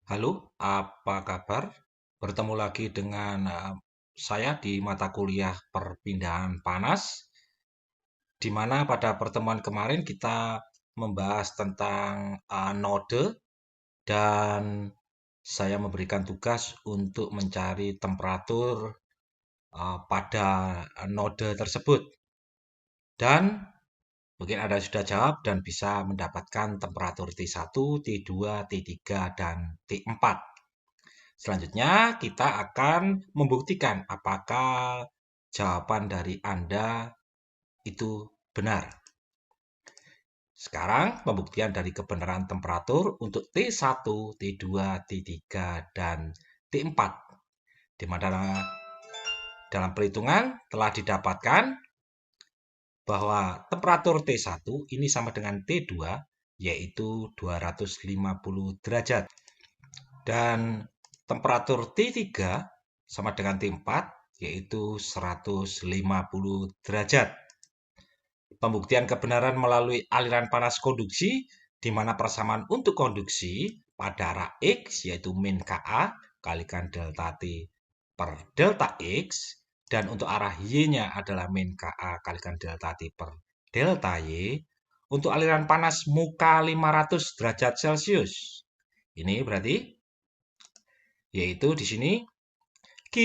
Halo, apa kabar? Bertemu lagi dengan saya di mata kuliah perpindahan panas, di mana pada pertemuan kemarin kita membahas tentang node dan saya memberikan tugas untuk mencari temperatur pada node tersebut. Dan mungkin Anda sudah jawab dan bisa mendapatkan temperatur T1, T2, T3, dan T4. Selanjutnya, kita akan membuktikan apakah jawaban dari Anda itu benar. Sekarang, pembuktian dari kebenaran temperatur untuk T1, T2, T3, dan T4. Di mana dalam perhitungan telah didapatkan bahwa temperatur T1 ini sama dengan T2, yaitu 250 derajat. Dan temperatur T3 sama dengan T4, yaitu 150 derajat. Pembuktian kebenaran melalui aliran panas konduksi, di mana persamaan untuk konduksi pada arah X, yaitu min Ka kalikan delta T per delta X, dan untuk arah Y-nya adalah min Ka kalikan delta T per delta Y, untuk aliran panas muka 500 derajat Celcius. Ini berarti yaitu di sini Q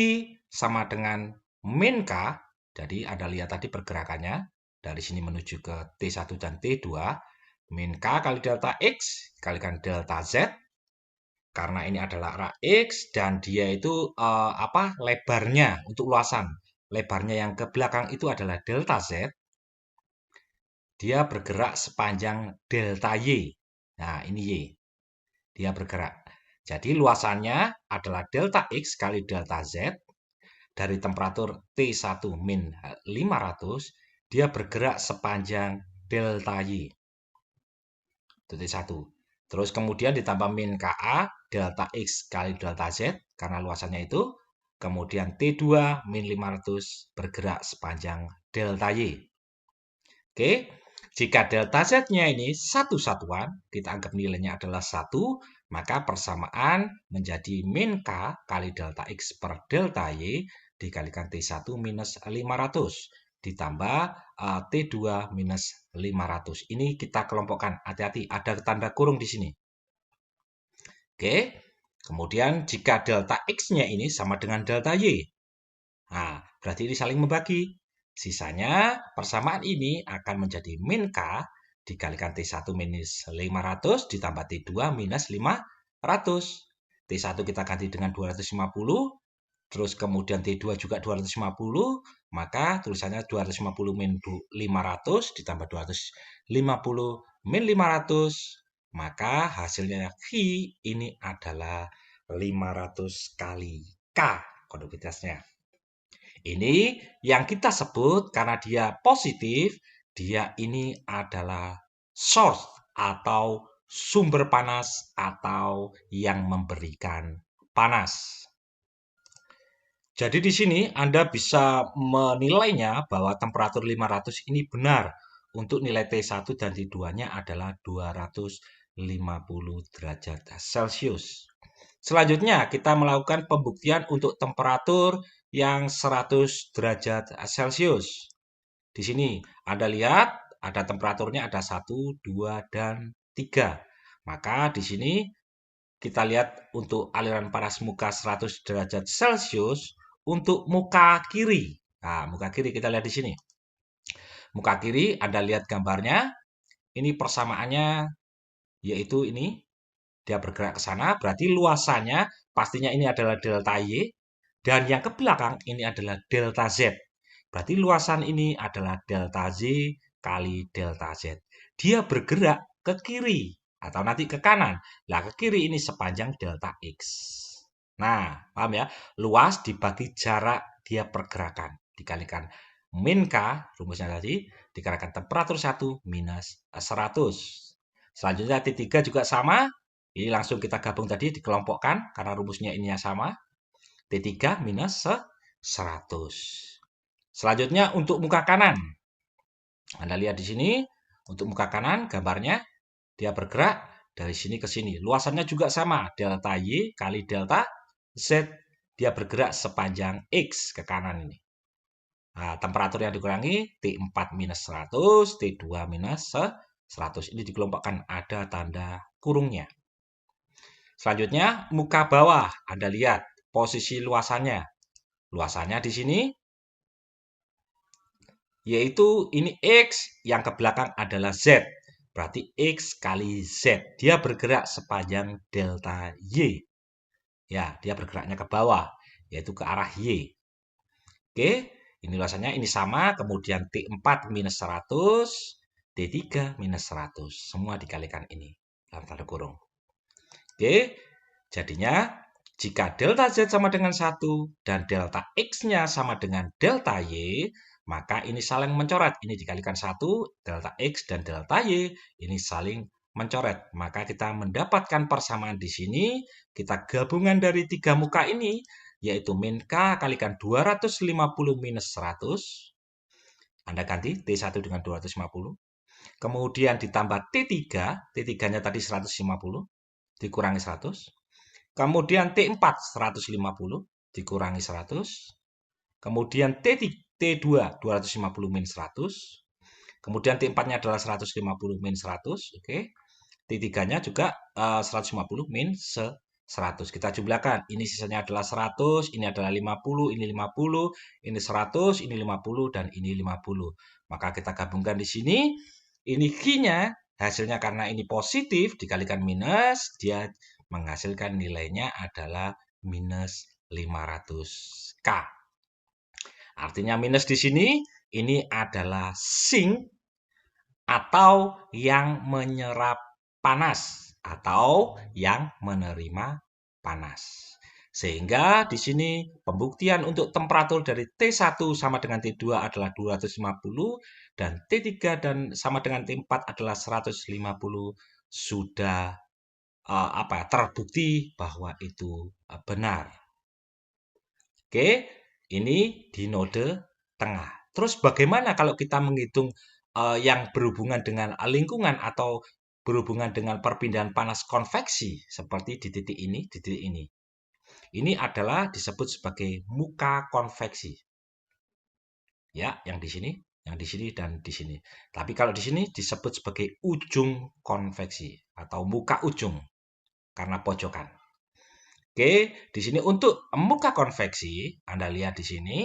sama dengan min K. Jadi Anda lihat tadi pergerakannya dari sini menuju ke T1 dan T2. Min K kali delta X kalikan delta Z. Karena ini adalah arah X dan dia itu lebarnya untuk luasan. Lebarnya yang ke belakang itu adalah delta Z. Dia bergerak sepanjang delta Y. Nah, ini Y. Dia bergerak. Jadi luasannya adalah delta X kali delta Z. Dari temperatur T1 min 500, dia bergerak sepanjang delta Y. Itu T1. Terus kemudian ditambah min Ka, delta X kali delta Z, karena luasannya itu. Kemudian T2 min 500 bergerak sepanjang delta Y. Oke, jika delta Z-nya ini satu satuan, kita anggap nilainya adalah 1, maka persamaan menjadi min K kali delta X per delta Y dikalikan T1 minus 500 ditambah T2 minus 500. Ini kita kelompokkan. Hati-hati, ada tanda kurung di sini. Oke, kemudian jika delta X-nya ini sama dengan delta Y. Nah, berarti ini saling membagi. Sisanya persamaan ini akan menjadi min K dikalikan T1 minus 500 ditambah T2 minus 500. T1 kita ganti dengan 250, terus kemudian T2 juga 250, maka tulisannya 250 min 500 ditambah 250 min 500, maka hasilnya Q ini adalah 500 kali K konduktivitasnya. Ini yang kita sebut karena dia positif, dia ini adalah source atau sumber panas atau yang memberikan panas. Jadi di sini Anda bisa menilainya bahwa temperatur 500 ini benar untuk nilai T1 dan T2-nya adalah 250 derajat Celcius. Selanjutnya kita melakukan pembuktian untuk temperatur yang 100 derajat Celcius. Di sini Anda lihat ada temperaturnya ada 1, 2, dan 3. Maka di sini kita lihat untuk aliran panas muka 100 derajat Celcius untuk muka kiri. Nah, muka kiri kita lihat di sini. Muka kiri Anda lihat gambarnya. Ini persamaannya yaitu ini dia bergerak ke sana, berarti luasannya pastinya ini adalah delta Y, dan yang ke belakang ini adalah delta Z. Berarti luasan ini adalah delta Z kali delta Z. Dia bergerak ke kiri atau nanti ke kanan. Nah, ke kiri ini sepanjang delta X. Nah, paham ya? Luas dibagi jarak dia pergerakan. Dikalikan min K, rumusnya tadi, dikalikan temperatur 1 minus 100. Selanjutnya T3 juga sama. Ini langsung kita gabung tadi, dikelompokkan, karena rumusnya ini sama. T3 minus 100. Selanjutnya untuk muka kanan. Anda lihat di sini, untuk muka kanan gambarnya, dia bergerak dari sini ke sini. Luasannya juga sama, delta Y kali delta Z. Dia bergerak sepanjang X ke kanan ini. Nah, temperatur yang dikurangi T4 minus 100, T2 minus 100. Ini dikelompokkan, ada tanda kurungnya. Selanjutnya, muka bawah. Anda lihat posisi luasannya. Luasannya di sini, yaitu ini X, yang ke belakang adalah Z. Berarti X kali Z. Dia bergerak sepanjang delta Y. Ya, dia bergeraknya ke bawah, yaitu ke arah Y. Oke, ini luasannya ini sama, kemudian T4 minus 100, T3 minus 100. Semua dikalikan ini, dalam tanda kurung. Oke, jadinya jika delta Z sama dengan 1 dan delta X-nya sama dengan delta Y, maka ini saling mencoret. Ini dikalikan 1, delta X dan delta Y, ini saling mencoret. Maka kita mendapatkan persamaan di sini, kita gabungan dari 3 muka ini, yaitu min K kalikan 250 minus 100. Anda ganti T1 dengan 250. Kemudian ditambah T3, T3-nya tadi 150, dikurangi 100. Kemudian T4 150 dikurangi 100. Kemudian T2 250 min 100. Kemudian T4-nya adalah 150 min 100, oke. T3-nya juga 150 min 100. Kita jumlahkan. Ini sisanya adalah 100, ini adalah 50, ini 50, ini 100, ini 50 dan ini 50. Maka kita gabungkan di sini. Ini Q-nya, hasilnya karena ini positif dikalikan minus, dia menghasilkan nilainya adalah minus 500K. Artinya minus di sini, ini adalah sink atau yang menyerap panas atau yang menerima panas. Sehingga di sini pembuktian untuk temperatur dari T1 sama dengan T2 adalah 250 dan T3 dan sama dengan T4 adalah 150 sudah terbukti bahwa itu benar. Oke, ini di node tengah. Terus bagaimana kalau kita menghitung yang berhubungan dengan lingkungan atau berhubungan dengan perpindahan panas konveksi seperti di titik ini, di titik ini. Ini adalah disebut sebagai muka konveksi. Ya, yang di sini dan di sini. Tapi kalau di sini disebut sebagai ujung konveksi atau muka ujung karena pojokan. Oke, di sini untuk muka konveksi, Anda lihat di sini.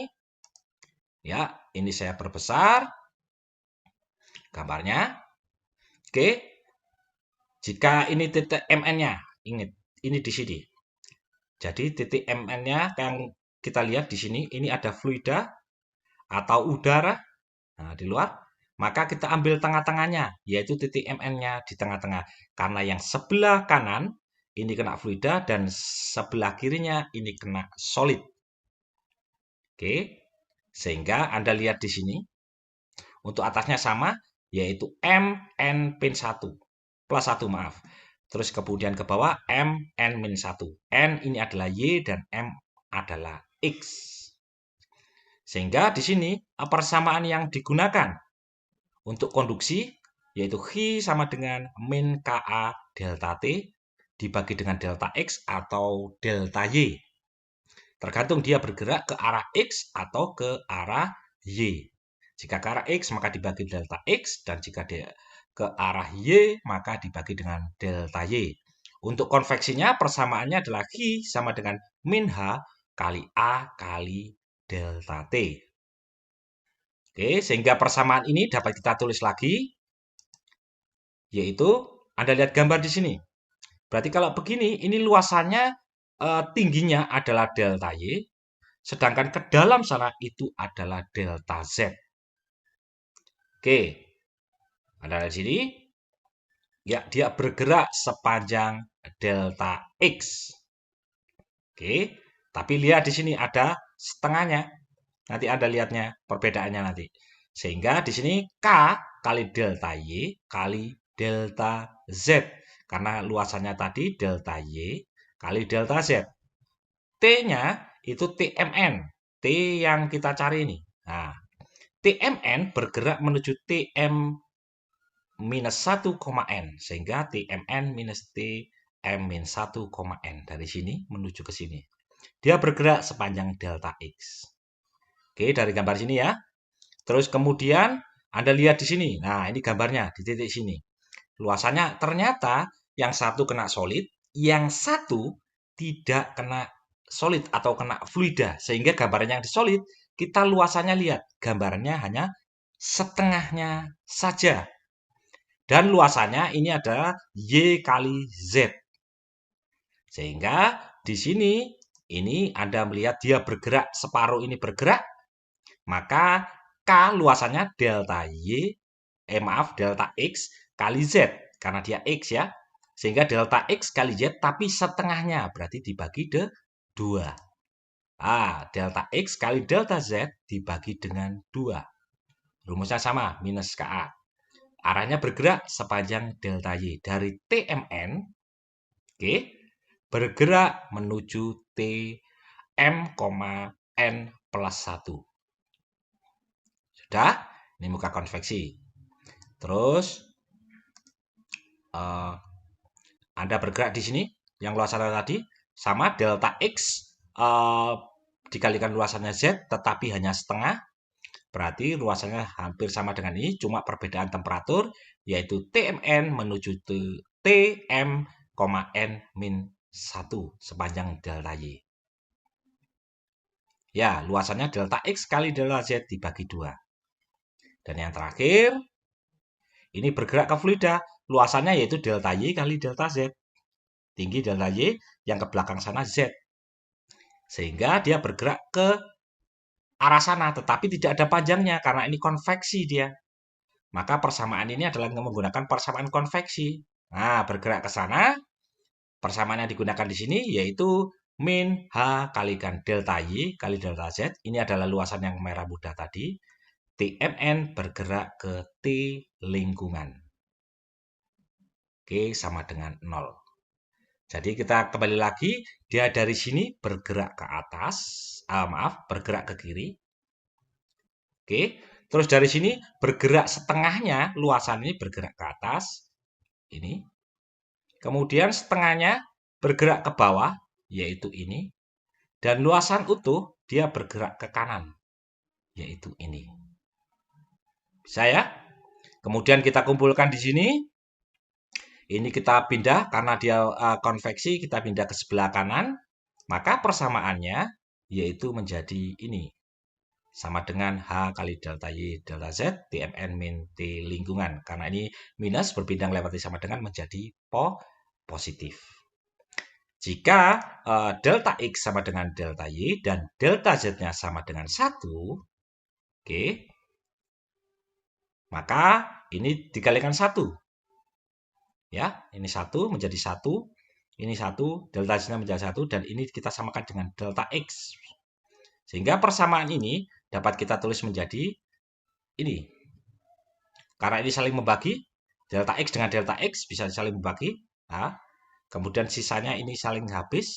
Ya, ini saya perbesar gambarnya. Oke. Jika ini titik MN-nya, ingat, ini di sini. Jadi titik MN-nya yang kita lihat di sini, ini ada fluida atau udara. Nah, di luar. Maka kita ambil tengah-tengahnya, yaitu titik MN-nya di tengah-tengah. Karena yang sebelah kanan ini kena fluida dan sebelah kirinya ini kena solid. Oke, sehingga Anda lihat di sini untuk atasnya sama, yaitu MN pin 1 plus 1 maaf. Terus kemudian ke bawah MN min 1. N ini adalah Y dan M adalah X. Sehingga di sini persamaan yang digunakan untuk konduksi yaitu Q sama dengan min KA delta T dibagi dengan delta X atau delta Y. Tergantung dia bergerak ke arah X atau ke arah Y. Jika ke arah X maka dibagi delta X dan jika dia ke arah Y maka dibagi dengan delta Y. Untuk konveksinya persamaannya adalah Q sama dengan min H kali A kali delta T. Oke, sehingga persamaan ini dapat kita tulis lagi yaitu Anda lihat gambar di sini. Berarti kalau begini, ini luasannya tingginya adalah delta Y, sedangkan ke dalam sana itu adalah delta Z. Oke, Anda lihat di sini, ya dia bergerak sepanjang delta X. Oke, tapi lihat di sini ada setengahnya. Nanti Anda lihatnya perbedaannya nanti. Sehingga di sini K kali delta Y kali delta Z. Karena luasannya tadi delta Y kali delta Z. T-nya itu TMN. T yang kita cari ini. Nah, TMN bergerak menuju TM minus 1, n. Sehingga TMN minus TM min 1, n. Dari sini menuju ke sini. Dia bergerak sepanjang delta X. Oke, dari gambar sini ya. Terus kemudian Anda lihat di sini. Nah, ini gambarnya di titik sini. Luasannya ternyata yang satu kena solid, yang satu tidak kena solid atau kena fluida. Sehingga gambarnya yang di solid, kita luasannya lihat. Gambarnya hanya setengahnya saja. Dan luasannya ini adalah Y kali Z. Sehingga di sini, ini Anda melihat dia bergerak, separuh ini bergerak, maka K luasannya delta Y, delta X kali Z. Karena dia X ya. Sehingga delta X kali Z, tapi setengahnya. Berarti dibagi 2. Delta X kali delta Z dibagi dengan 2. Rumusnya sama, minus KA. Arahnya bergerak sepanjang delta Y. Dari TMN, oke, bergerak menuju TM, N plus 1. Sudah? Ini muka konveksi. Terus, Anda bergerak di sini, yang luasannya tadi, sama delta X dikalikan luasannya Z, tetapi hanya setengah. Berarti luasannya hampir sama dengan ini, cuma perbedaan temperatur, yaitu TMN menuju TM, N min 1 sepanjang delta Y. Ya, luasannya delta X kali delta Z dibagi 2. Dan yang terakhir, ini bergerak ke fluida, luasannya yaitu delta Y kali delta Z. Tinggi delta Y, yang ke belakang sana Z. Sehingga dia bergerak ke arah sana, tetapi tidak ada panjangnya karena ini konveksi dia. Maka persamaan ini adalah menggunakan persamaan konveksi. Nah, bergerak ke sana, persamaan yang digunakan di sini yaitu min H kalikan delta Y kali delta Z. Ini adalah luasan yang merah muda tadi. TMN bergerak ke T lingkungan. Oke, sama dengan 0. Jadi kita kembali lagi, dia dari sini bergerak ke atas, bergerak ke kiri. Oke, terus dari sini bergerak setengahnya, luasan ini bergerak ke atas, ini. Kemudian setengahnya bergerak ke bawah, yaitu ini. Dan luasan utuh, dia bergerak ke kanan, yaitu ini. Bisa ya? Kemudian kita kumpulkan di sini. Ini kita pindah, karena dia konveksi, kita pindah ke sebelah kanan. Maka persamaannya, yaitu menjadi ini. Sama dengan H kali delta Y delta Z, TMN min T lingkungan. Karena ini minus berpindah lewati sama dengan menjadi positif. Jika delta X sama dengan delta Y dan delta Z-nya sama dengan 1, oke, maka ini dikalikan 1. Ya, ini 1 menjadi 1, ini 1, delta Z-nya menjadi 1, dan ini kita samakan dengan delta X. Sehingga persamaan ini dapat kita tulis menjadi ini. Karena ini saling membagi, delta X dengan delta X bisa saling membagi. Nah, kemudian sisanya ini saling habis.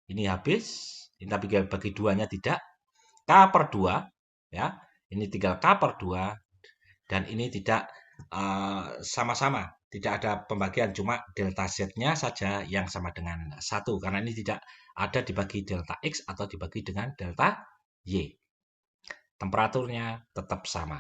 Ini habis, ini tapi bagi duanya tidak. K per 2, ya, ini tinggal K per 2, dan ini tidak sama-sama. Tidak ada pembagian, cuma delta Z-nya saja yang sama dengan 1. Karena ini tidak ada dibagi delta X atau dibagi dengan delta Y. Temperaturnya tetap sama.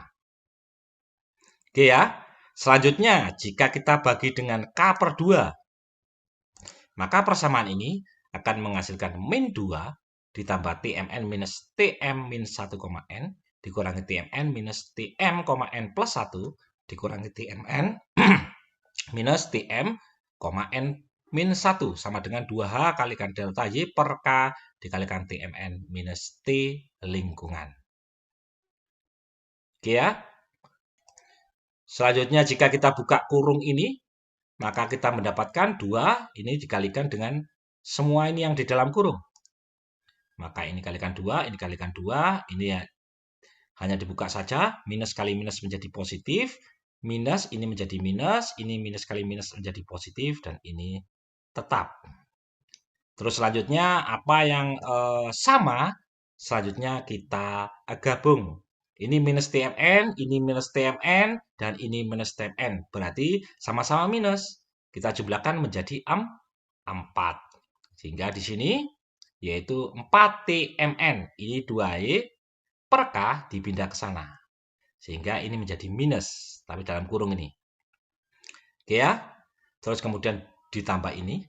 Oke ya. Selanjutnya, jika kita bagi dengan K per 2, maka persamaan ini akan menghasilkan min 2 ditambah TMN minus TM min 1, N dikurangi TMN minus TM, N plus 1 dikurangi TMN minus TM, N min 1 sama dengan 2H kalikan delta Y per K dikalikan TMN minus T lingkungan. Oke ya. Selanjutnya jika kita buka kurung ini, maka kita mendapatkan 2 ini dikalikan dengan semua ini yang di dalam kurung. Maka ini kalikan 2, ini kalikan 2, ini ya hanya dibuka saja, minus kali minus menjadi positif, minus ini menjadi minus, ini minus kali minus menjadi positif, dan ini tetap. Terus selanjutnya apa yang sama, selanjutnya kita gabung. Ini minus TMN, ini minus TMN, dan ini minus TMN. Berarti sama-sama minus. Kita jumlahkan menjadi 4. Sehingga di sini yaitu 4 TMN. Ini 2Y per K dipindah ke sana. Sehingga ini menjadi minus. Tapi dalam kurung ini. Oke ya. Terus kemudian ditambah ini.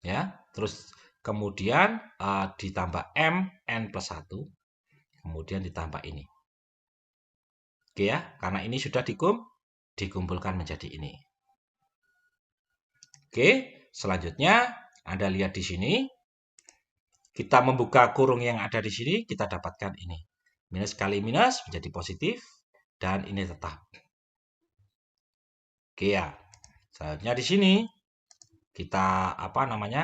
Ya. Terus kemudian ditambah MN plus 1. Kemudian ditambah ini. Oke ya, karena ini sudah dikumpulkan menjadi ini. Oke, selanjutnya Anda lihat di sini. Kita membuka kurung yang ada di sini, kita dapatkan ini. Minus kali minus menjadi positif, dan ini tetap. Oke ya, selanjutnya di sini kita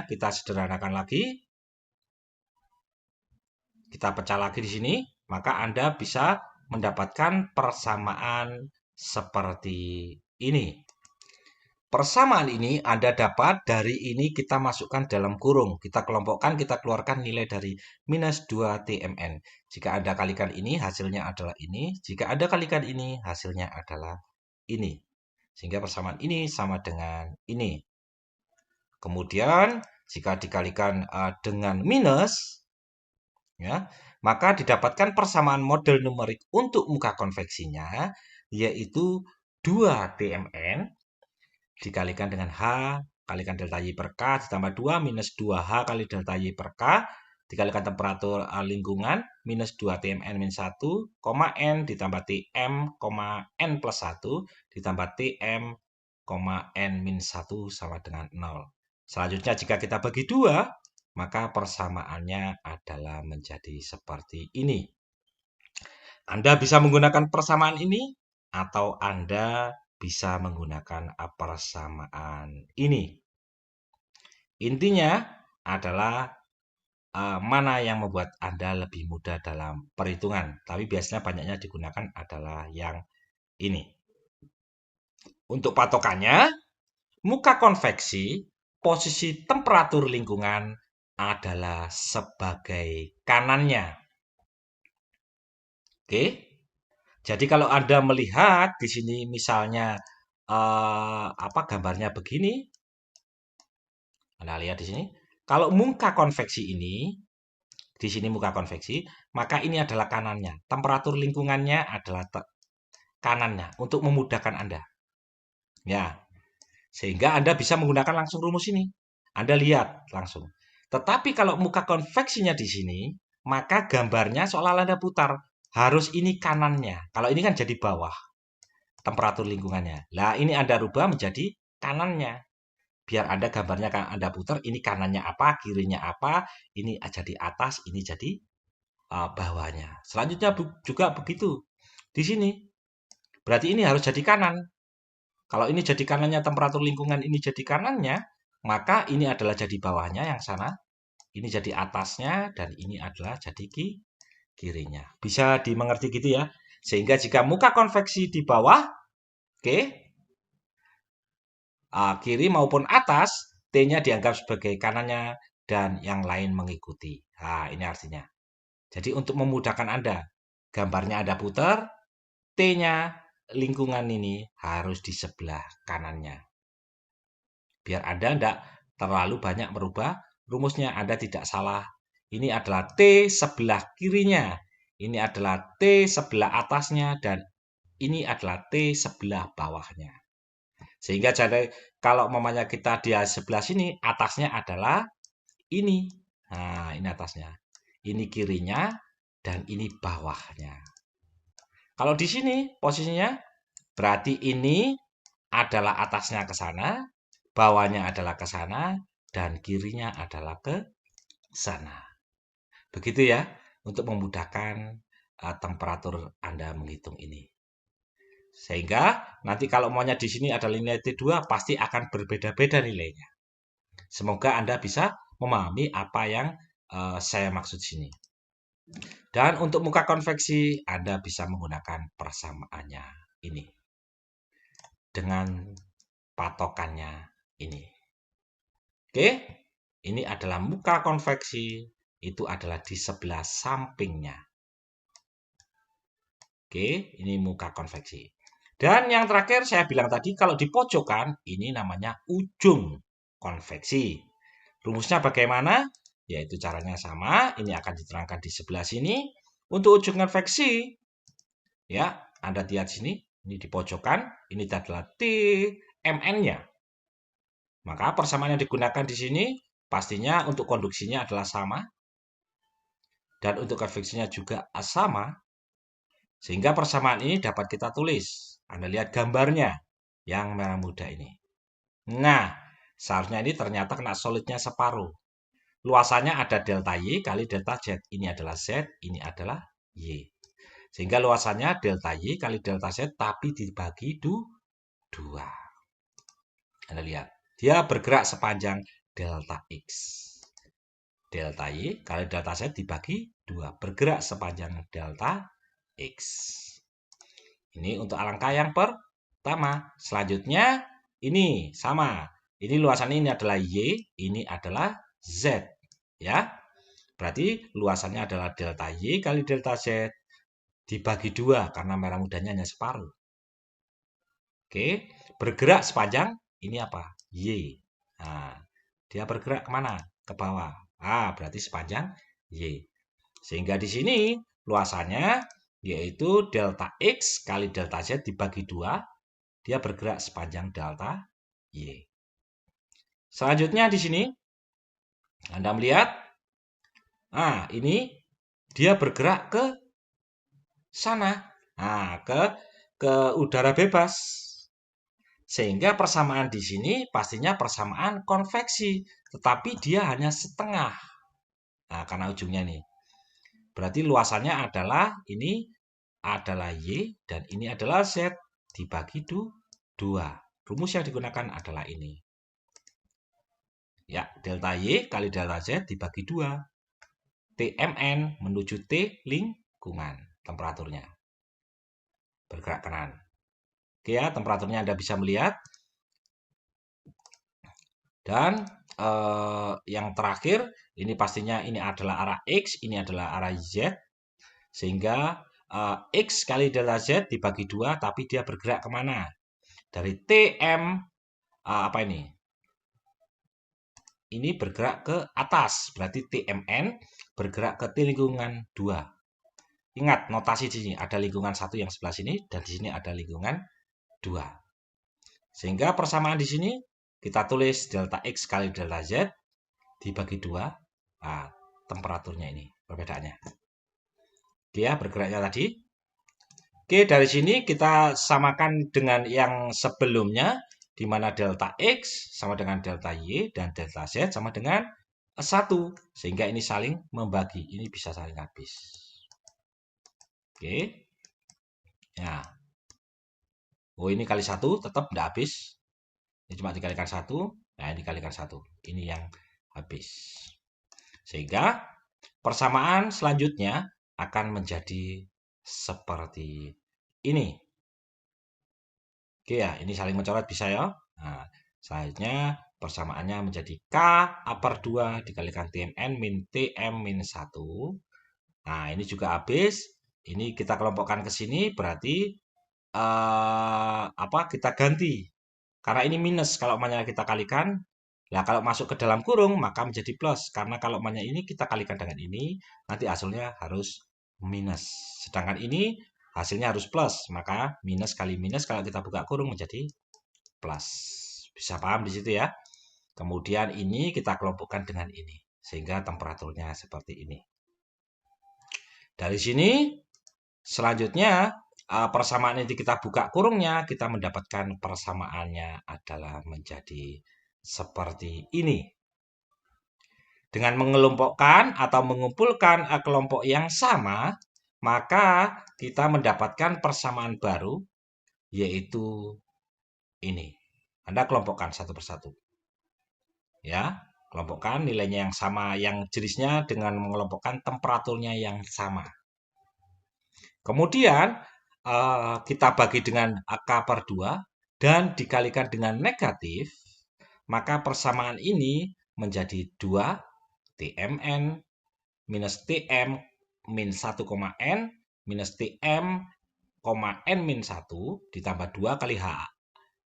kita sederhanakan lagi. Kita pecah lagi di sini, maka Anda bisa mendapatkan persamaan seperti ini. Persamaan ini Anda dapat dari ini kita masukkan dalam kurung. Kita kelompokkan, kita keluarkan nilai dari minus 2 TMN. Jika Anda kalikan ini, hasilnya adalah ini. Jika Anda kalikan ini, hasilnya adalah ini. Sehingga persamaan ini sama dengan ini. Kemudian, jika dikalikan dengan minus, ya, maka didapatkan persamaan model numerik untuk muka konveksinya, yaitu 2 TMN dikalikan dengan H kalikan delta Y per K ditambah 2 minus 2H kali delta Y per K dikalikan temperatur lingkungan minus 2 TMN min 1, N ditambah TM, N plus 1 ditambah TM, N min 1 sama dengan 0. Selanjutnya jika kita bagi 2, maka persamaannya adalah menjadi seperti ini. Anda bisa menggunakan persamaan ini atau Anda bisa menggunakan persamaan ini. Intinya adalah mana yang membuat Anda lebih mudah dalam perhitungan. Tapi biasanya banyaknya digunakan adalah yang ini. Untuk patokannya, muka konveksi, posisi temperatur lingkungan adalah sebagai kanannya. Oke. Jadi kalau Anda melihat di sini misalnya gambarnya begini. Anda lihat di sini. Kalau muka konveksi ini, di sini muka konveksi, maka ini adalah kanannya. Temperatur lingkungannya adalah kanannya untuk memudahkan Anda. Ya. Sehingga Anda bisa menggunakan langsung rumus ini. Anda lihat langsung. Tetapi kalau muka konveksinya di sini, maka gambarnya seolah-olah Anda putar. Harus ini kanannya. Kalau ini kan jadi bawah. Temperatur lingkungannya. Nah, ini Anda rubah menjadi kanannya. Biar Anda gambarnya Anda putar, ini kanannya apa, kirinya apa, ini jadi atas, ini jadi bawahnya. Selanjutnya juga begitu. Di sini. Berarti ini harus jadi kanan. Kalau ini jadi kanannya, temperatur lingkungan ini jadi kanannya, maka ini adalah jadi bawahnya yang sana. Ini jadi atasnya, dan ini adalah jadi kirinya. Bisa dimengerti gitu ya. Sehingga jika muka konveksi di bawah, oke, kiri maupun atas, T-nya dianggap sebagai kanannya dan yang lain mengikuti. Nah, ini artinya. Jadi untuk memudahkan Anda, gambarnya Anda putar, T-nya lingkungan ini harus di sebelah kanannya. Biar Anda tidak terlalu banyak merubah rumusnya, Anda tidak salah. Ini adalah T sebelah kirinya, ini adalah T sebelah atasnya, dan ini adalah T sebelah bawahnya. Sehingga jadi kalau mamanya kita di sebelah sini, atasnya adalah ini. Nah, ini atasnya. Ini kirinya, dan ini bawahnya. Kalau di sini posisinya, berarti ini adalah atasnya ke sana, bawahnya adalah ke sana, dan kirinya adalah ke sana. Begitu ya, untuk memudahkan temperatur Anda menghitung ini. Sehingga nanti kalau maunya di sini ada nilai T2 pasti akan berbeda-beda nilainya. Semoga Anda bisa memahami apa yang saya maksud sini. Dan untuk muka konveksi Anda bisa menggunakan persamaannya ini. Dengan patokannya ini. Oke, ini adalah muka konveksi, itu adalah di sebelah sampingnya. Oke, ini muka konveksi. Dan yang terakhir saya bilang tadi, kalau di pojokan, ini namanya ujung konveksi. Rumusnya bagaimana? Yaitu caranya sama, ini akan diterangkan di sebelah sini. Untuk ujung konveksi, ya, Anda lihat sini, ini di pojokan, ini adalah TMN-nya. Maka persamaan yang digunakan di sini, pastinya untuk konduksinya adalah sama, dan untuk konveksinya juga sama. Sehingga persamaan ini dapat kita tulis. Anda lihat gambarnya yang merah muda ini. Nah, seharusnya ini ternyata kena solidnya separuh. Luasannya ada delta Y kali delta Z. Ini adalah Z, ini adalah Y. Sehingga luasannya delta Y kali delta Z, tapi dibagi dua. Anda lihat, dia bergerak sepanjang delta X. Delta Y kali delta Z dibagi 2. Bergerak sepanjang delta X. Ini untuk alangkah yang pertama. Selanjutnya ini sama. Ini luasan ini adalah Y, ini adalah Z. Ya. Berarti luasannya adalah delta Y kali delta Z dibagi 2 karena merah mudanya hanya separuh. Oke, bergerak sepanjang ini apa? Y. Nah, dia bergerak kemana? Ke bawah. Berarti sepanjang Y. Sehingga di sini luasannya yaitu delta X kali delta Z dibagi 2, dia bergerak sepanjang delta Y. Selanjutnya di sini, Anda melihat, ini dia bergerak ke sana, ke udara bebas. Sehingga persamaan di sini pastinya persamaan konveksi, tetapi dia hanya setengah. Karena ujungnya nih. Berarti luasannya adalah ini adalah Y dan ini adalah Z dibagi 2. Rumus yang digunakan adalah ini. Ya, delta Y kali delta Z dibagi 2. TMN menuju T lingkungan temperaturnya. Bergerak kanan. Oke ya, temperaturnya Anda bisa melihat. Dan yang terakhir, ini pastinya ini adalah arah X, ini adalah arah Z. Sehingga X kali delta Z dibagi 2, tapi dia bergerak kemana? Dari TM, apa ini? Ini bergerak ke atas, berarti TMN bergerak ke T lingkungan 2. Ingat, notasi di sini ada lingkungan 1 yang sebelah sini, dan di sini ada lingkungan 2. Sehingga persamaan di sini, kita tulis delta X kali delta Z dibagi 2. Temperaturnya ini, perbedaannya. Dia bergeraknya tadi. Oke, dari sini kita samakan dengan yang sebelumnya, di mana delta X sama dengan delta Y, dan delta Z sama dengan 1. Sehingga ini saling membagi. Ini bisa saling habis. Oke. Ya. Ini kali 1 tetap tidak habis. Ini cuma dikalikan 1. Nah, ini dikalikan 1. Ini yang habis. Sehingga persamaan selanjutnya akan menjadi seperti ini. Oke ya, ini saling mencoret bisa ya. Nah, selanjutnya persamaannya menjadi K upper 2 dikalikan TMN min TM min 1. Nah, ini juga habis. Ini kita kelompokkan ke sini berarti kita ganti. Karena ini minus kalau namanya kita kalikan. Nah, kalau masuk ke dalam kurung maka menjadi plus. Karena kalau namanya ini kita kalikan dengan ini, nanti hasilnya harus minus. Sedangkan ini hasilnya harus plus, maka minus kali minus kalau kita buka kurung menjadi plus. Bisa paham di situ ya? Kemudian ini kita kelompokkan dengan ini, sehingga temperaturnya seperti ini. Dari sini, selanjutnya persamaan ini kita buka kurungnya, kita mendapatkan persamaannya adalah menjadi seperti ini. Dengan mengelompokkan atau mengumpulkan kelompok yang sama, maka kita mendapatkan persamaan baru, yaitu ini. Anda kelompokkan satu persatu. Ya, kelompokkan nilainya yang sama, yang jenisnya dengan mengelompokkan temperaturnya yang sama. Kemudian, kita bagi dengan K per 2 dan dikalikan dengan negatif, maka persamaan ini menjadi 2 TMN minus TM min 1, N minus TM N-1 ditambah 2 kali H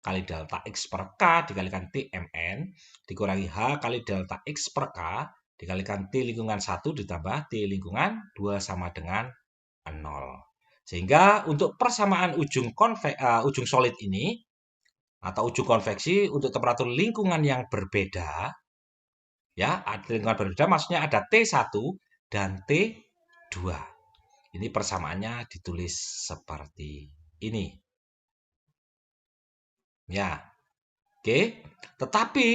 kali delta X per K dikalikan TMN dikurangi H kali delta X per K dikalikan T lingkungan 1 ditambah T lingkungan 2 sama dengan 0. Sehingga untuk persamaan ujung solid ini atau ujung konveksi untuk temperatur lingkungan yang berbeda, ya, lingkungan berbeda maksudnya ada T1 dan T2. Ini persamaannya ditulis seperti ini. Ya, oke. Tetapi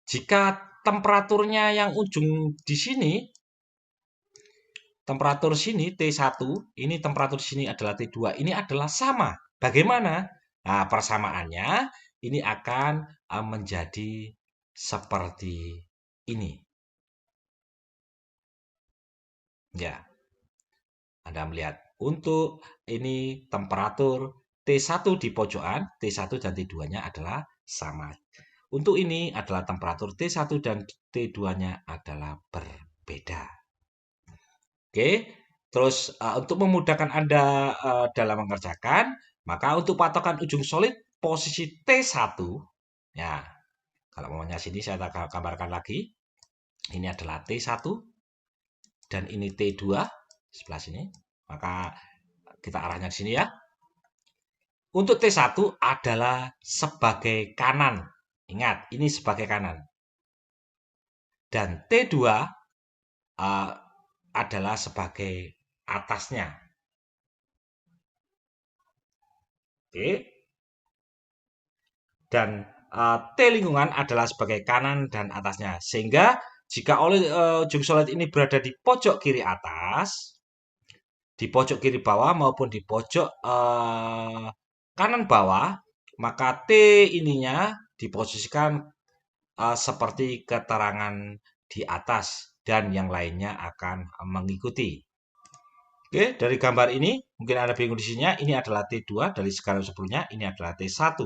jika temperaturnya yang ujung di sini, temperatur sini T1, ini temperatur sini adalah T2, ini adalah sama. Bagaimana? Nah, persamaannya ini akan menjadi seperti ini. Ya, Anda melihat untuk ini temperatur T1 di pojokan, T1 dan T2-nya adalah sama. Untuk ini adalah temperatur T1 dan T2-nya adalah berbeda. Oke, terus untuk memudahkan Anda dalam mengerjakan, maka untuk patokan ujung solid posisi T1, ya, kalau maunya sini saya gambarkan lagi, ini adalah T1 dan ini T2 sebelah sini, maka kita arahnya di sini ya. Untuk T1 adalah sebagai kanan, ingat ini sebagai kanan, dan T2 adalah sebagai atasnya. Oke. Dan T lingkungan adalah sebagai kanan dan atasnya. Sehingga jika ujung solid ini berada di pojok kiri atas, di pojok kiri bawah maupun di pojok kanan bawah, maka T ininya diposisikan seperti keterangan di atas dan yang lainnya akan mengikuti. Oke, dari gambar ini mungkin Anda bingung di sininya, ini adalah T2 dari skala sebelumnya, ini adalah T1.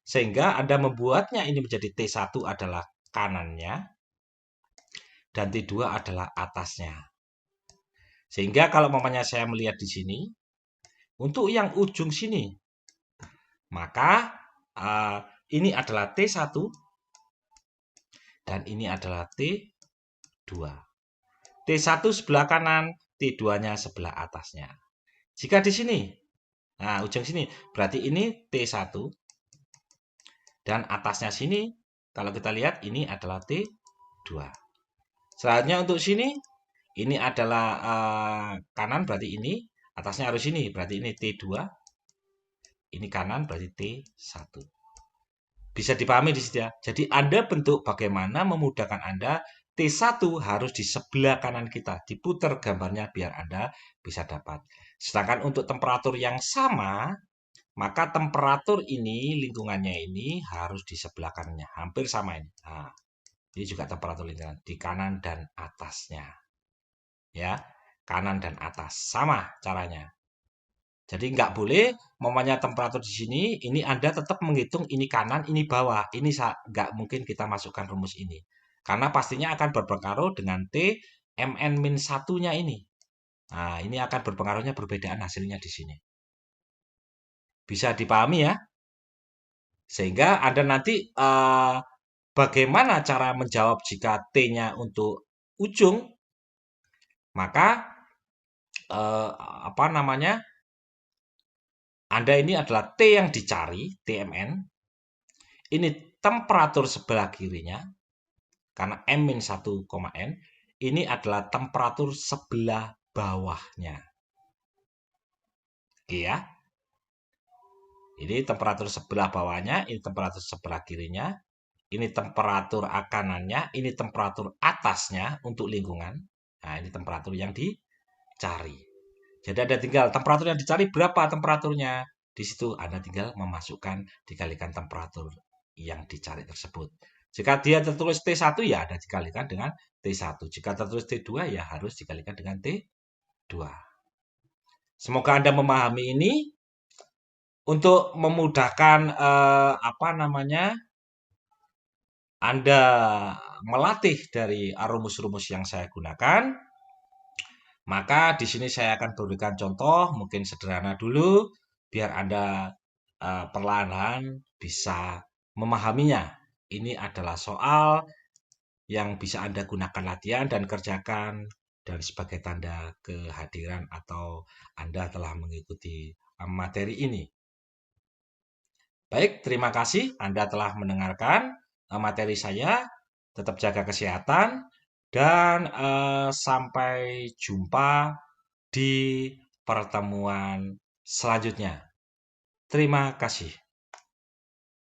Sehingga Anda membuatnya ini menjadi T1 adalah kanannya dan T2 adalah atasnya. Sehingga kalau mamanya saya melihat di sini, untuk yang ujung sini, maka ini adalah T1 dan ini adalah T2. T1 sebelah kanan, T2-nya sebelah atasnya. Jika di sini, nah ujung sini, berarti ini T1 dan atasnya sini, kalau kita lihat ini adalah T2. Selanjutnya untuk sini, ini adalah kanan berarti ini, atasnya harus ini, berarti ini T2. Ini kanan berarti T1. Bisa dipahami di sini ya. Jadi Anda bentuk bagaimana memudahkan Anda T1 harus di sebelah kanan kita. Diputar gambarnya biar Anda bisa dapat. Sedangkan untuk temperatur yang sama, maka temperatur ini, lingkungannya ini harus di sebelah kanannya. Hampir sama ini. Nah, ini juga temperatur lingkungan. Di kanan dan atasnya. Ya, kanan dan atas. Sama caranya. Jadi nggak boleh, mamanya temperatur di sini, ini Anda tetap menghitung ini kanan, ini bawah. Ini nggak mungkin kita masukkan rumus ini. Karena pastinya akan berpengaruh dengan T Mn-1-nya ini. Nah, ini akan berpengaruhnya perbedaan hasilnya di sini. Bisa dipahami ya? Sehingga Anda nanti bagaimana cara menjawab jika T-nya untuk ujung, maka apa namanya? Anda ini adalah T yang dicari, TMN. Ini temperatur sebelah kirinya, karena M-1,N. Ini adalah temperatur sebelah bawahnya. Oke ya. Ini temperatur sebelah bawahnya, ini temperatur sebelah kirinya. Ini temperatur kanannya, ini temperatur atasnya untuk lingkungan. Nah, ini temperatur yang dicari. Jadi ada tinggal temperatur yang dicari berapa temperaturnya. Di situ Anda tinggal memasukkan dikalikan temperatur yang dicari tersebut. Jika dia tertulis T1 ya Anda dikalikan dengan T1. Jika tertulis T2 ya harus dikalikan dengan T2. Semoga Anda memahami ini untuk memudahkan apa namanya? Anda melatih dari rumus-rumus yang saya gunakan. Maka di sini saya akan berikan contoh, mungkin sederhana dulu. biar Anda perlahan-lahan bisa memahaminya. Ini adalah soal yang bisa Anda gunakan latihan dan kerjakan dan sebagai tanda kehadiran atau Anda telah mengikuti materi ini. Baik, terima kasih Anda telah mendengarkan materi saya. Tetap jaga kesehatan dan sampai jumpa di pertemuan selanjutnya. Terima kasih.